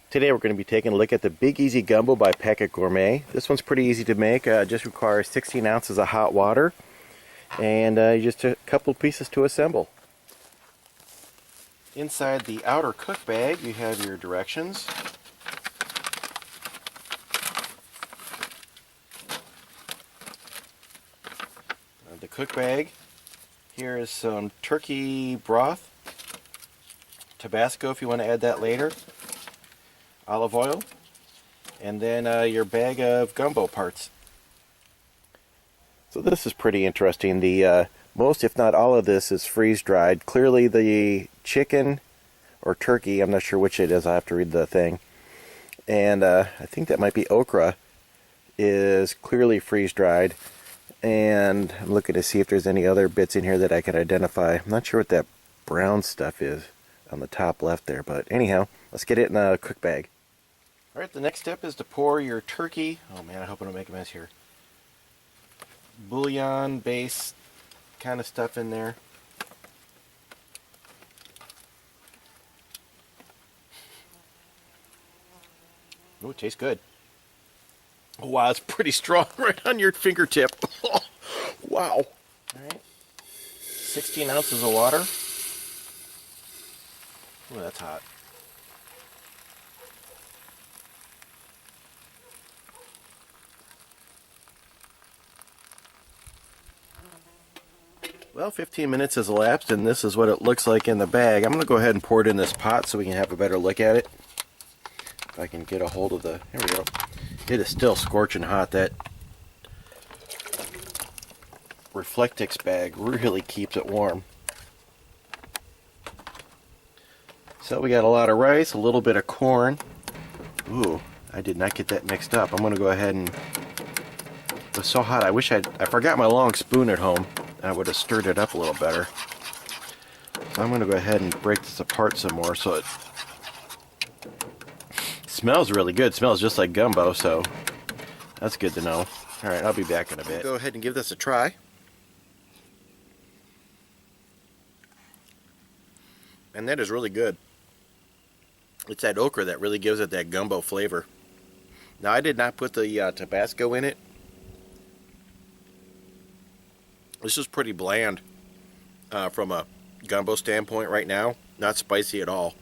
Today we're going to be taking a look at the Big Easy Gumbo by Packit Gourmet. This one's pretty easy to make. Just requires 16 ounces of hot water and just a couple pieces to assemble. Inside the outer cook bag you have your directions. The cook bag. Here is some turkey broth, Tabasco if you want to add that later, olive oil, and then your bag of gumbo parts. So this is pretty interesting. The most, if not all of this, is freeze-dried. Clearly the chicken or turkey, I'm not sure which it is, I have to read the thing, and I think that might be okra, is clearly freeze-dried. And I'm looking to see if there's any other bits in here that I can identify. I'm not sure what that brown stuff is on the top left there, but anyhow, let's get it in a cook bag. Alright, the next step is to pour your turkey, oh man, I hope I don't make a mess here, bouillon base kind of stuff in there. Oh, it tastes good. Oh, wow, it's pretty strong right on your fingertip. Wow. Alright. 16 ounces of water. Oh, that's hot. Well, 15 minutes has elapsed and this is what it looks like in the bag. I'm going to go ahead and pour it in this pot so we can have a better look at it. If I can get a hold of the... Here we go. It is still scorching hot. That Reflectix bag really keeps it warm. So we got a lot of rice, a little bit of corn. Ooh, I did not get that mixed up. I'm going to go ahead and... It was so hot, I forgot my long spoon at home. I would have stirred it up a little better. So I'm going to go ahead and break this apart some more so it smells really good. It smells just like gumbo, so that's good to know. Alright, I'll be back in a bit. Go ahead and give this a try. And that is really good. It's that okra that really gives it that gumbo flavor. Now, I did not put the Tabasco in it. This is pretty bland from a gumbo standpoint right now. Not spicy at all.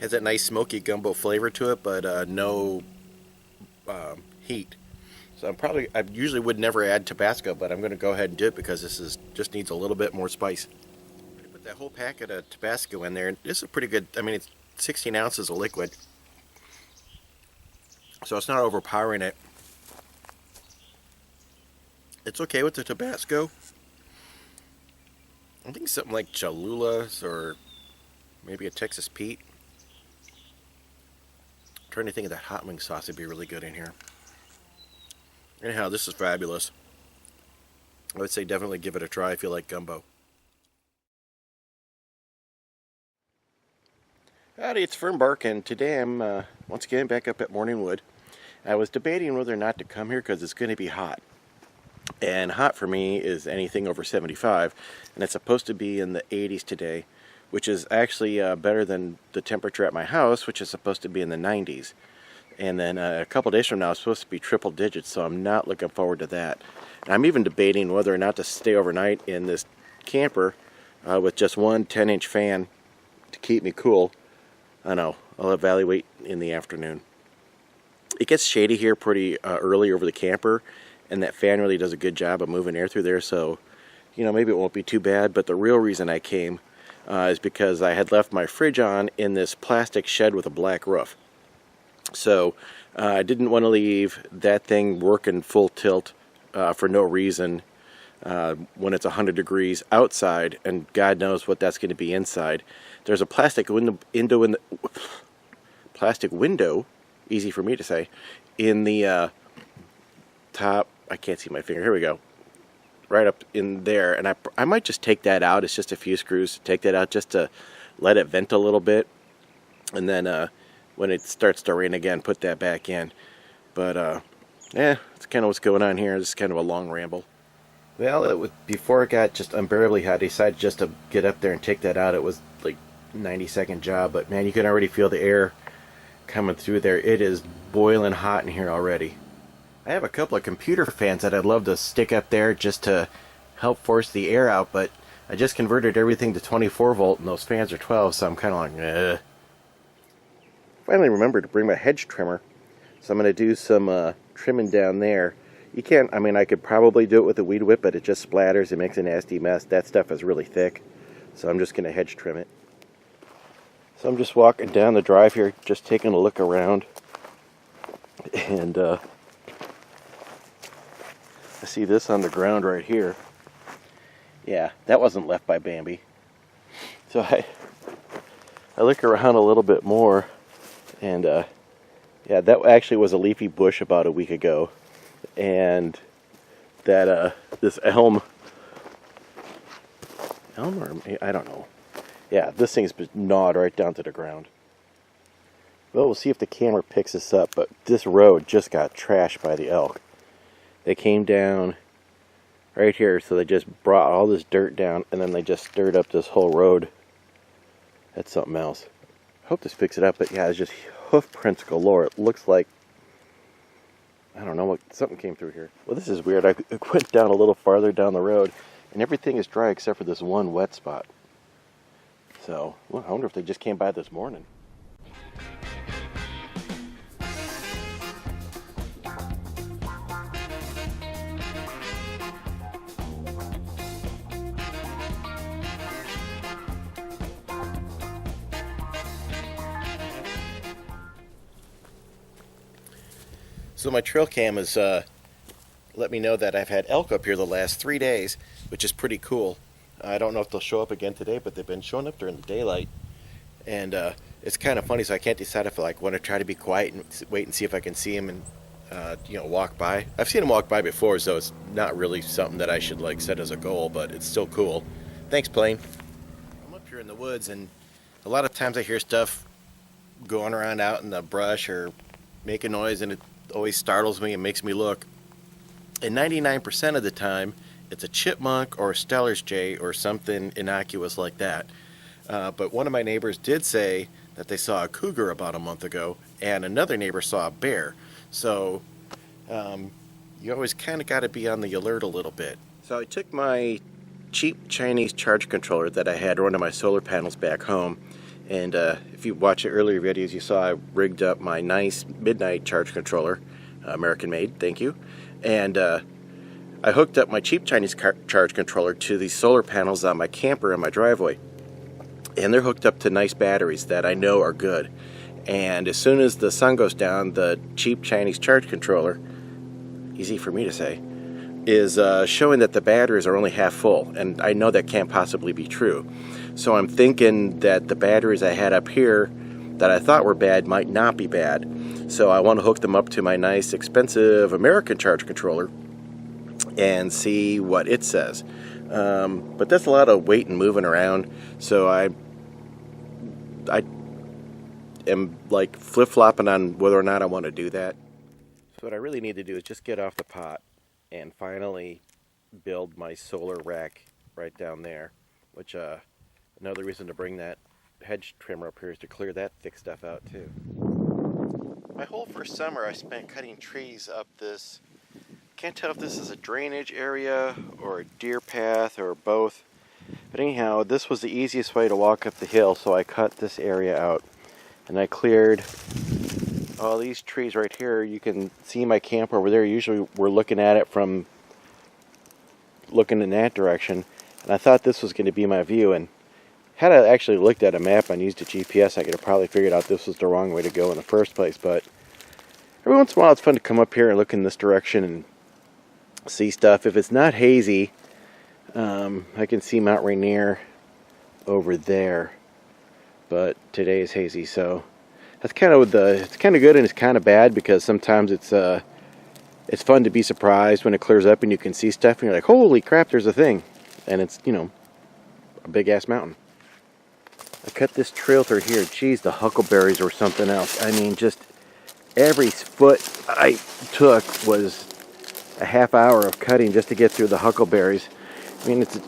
Has that nice smoky gumbo flavor to it, but no heat. So I usually would never add Tabasco, but I'm going to go ahead and do it because this just needs a little bit more spice. Put that whole packet of Tabasco in there. This is pretty good. I mean, it's 16 ounces of liquid, so it's not overpowering it. It's okay with the Tabasco. I think something like Cholula's or maybe a Texas Pete. I'm trying to think of that hot wing sauce would be really good in here. Anyhow, this is fabulous. I would say definitely give it a try if you like gumbo. Howdy, it's Fernbark, and today I'm once again back up at Morningwood. I was debating whether or not to come here because it's going to be hot. And hot for me is anything over 75, and it's supposed to be in the 80s today, which is actually better than the temperature at my house, which is supposed to be in the 90s. And then a couple days from now it's supposed to be triple digits, so I'm not looking forward to that. And I'm even debating whether or not to stay overnight in this camper with just one 10-inch fan to keep me cool. I know, I'll evaluate in the afternoon. It gets shady here pretty early over the camper, and that fan really does a good job of moving air through there, so you know, maybe it won't be too bad. But the real reason I came is because I had left my fridge on in this plastic shed with a black roof. So I didn't want to leave that thing working full tilt for no reason when it's 100 degrees outside, and God knows what that's going to be inside. There's a plastic window, easy for me to say, in the top. I can't see my finger. Here we go. Right up in there. And I might just take that out. It's just a few screws. Take that out just to let it vent a little bit. And then when it starts to rain again, put that back in. But yeah, that's kind of what's going on here. This is kind of a long ramble. Well, before it got just unbearably hot, I decided just to get up there and take that out. It was like 90-second job, but man, you can already feel the air coming through there. It is boiling hot in here already. I have a couple of computer fans that I'd love to stick up there just to help force the air out, but I just converted everything to 24 volt and those fans are 12, so I'm kind of like, ugh. Finally remembered to bring my hedge trimmer, so I'm going to do some trimming down there. You can't, I mean, I could probably do it with a weed whip, but it just splatters, it makes a nasty mess. That stuff is really thick, so I'm just going to hedge trim it. So I'm just walking down the drive here, just taking a look around, and I see this on the ground right here. Yeah, that wasn't left by Bambi. So I look around a little bit more, and yeah, that actually was a leafy bush about a week ago, and that this elm or I don't know. Yeah, this thing's been gnawed right down to the ground. Well, we'll see if the camera picks this up, but this road just got trashed by the elk. They came down right here, so they just brought all this dirt down, and then they just stirred up this whole road. That's something else. I hope this picks it up, but yeah, it's just hoof prints galore. It looks like, I don't know, what something came through here. Well, this is weird. I went down a little farther down the road, and everything is dry except for this one wet spot. So, well, I wonder if they just came by this morning. So my trail cam has let me know that I've had elk up here the last 3 days, which is pretty cool. I don't know if they'll show up again today, but they've been showing up during the daylight. And it's kind of funny, so I can't decide if I want to try to be quiet and wait and see if I can see them and walk by. I've seen them walk by before, so it's not really something that I should set as a goal, but it's still cool. Thanks, Plane. I'm up here in the woods, and a lot of times I hear stuff going around out in the brush or making noise, and it always startles me and makes me look. And 99% of the time, it's a chipmunk or a Steller's jay or something innocuous like that. But one of my neighbors did say that they saw a cougar about a month ago, and another neighbor saw a bear. So you always kind of got to be on the alert a little bit. So I took my cheap Chinese charge controller that I had one of my solar panels back home, and if you watch the earlier videos, you saw I rigged up my nice midnight charge controller, American made, thank you, and I hooked up my cheap Chinese charge controller to the solar panels on my camper in my driveway. And they're hooked up to nice batteries that I know are good. And as soon as the sun goes down, the cheap Chinese charge controller, easy for me to say, is showing that the batteries are only half full. And I know that can't possibly be true. So I'm thinking that the batteries I had up here that I thought were bad might not be bad. So I want to hook them up to my nice, expensive American charge controller and see what it says. But that's a lot of weight and moving around, so I am flip-flopping on whether or not I want to do that. So what I really need to do is just get off the pot and finally build my solar rack right down there, which another reason to bring that hedge trimmer up here is to clear that thick stuff out too. My whole first summer I spent cutting trees up this. Can't tell if this is a drainage area or a deer path or both. But anyhow, this was the easiest way to walk up the hill, so I cut this area out. And I cleared all these trees right here. You can see my camper over there. Usually we're looking at it from looking in that direction. And I thought this was going to be my view. And had I actually looked at a map and used a GPS, I could have probably figured out this was the wrong way to go in the first place. But every once in a while it's fun to come up here and look in this direction and see stuff. If it's not hazy, I can see Mount Rainier over there, but today is hazy, so that's kind of it's kind of good and it's kind of bad, because sometimes it's fun to be surprised when it clears up and you can see stuff and you're like, holy crap, there's a thing, and it's a big ass mountain. I cut this trail through here. Geez, the huckleberries or something else. I mean, just every foot I took was a half hour of cutting just to get through the huckleberries. I mean, it's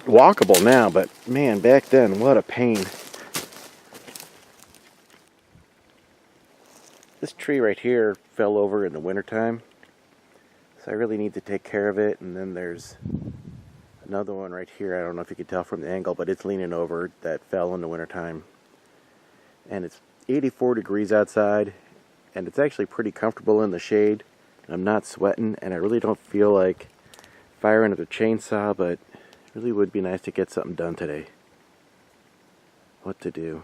walkable now, but man, back then, what a pain. This tree right here fell over in the wintertime, so I really need to take care of it. And then there's another one right here. I don't know if you can tell from the angle, but it's leaning over, that fell in the wintertime. And it's 84 degrees outside, and it's actually pretty comfortable in the shade. I'm not sweating, and I really don't feel like firing up a chainsaw, but it really would be nice to get something done today. What to do?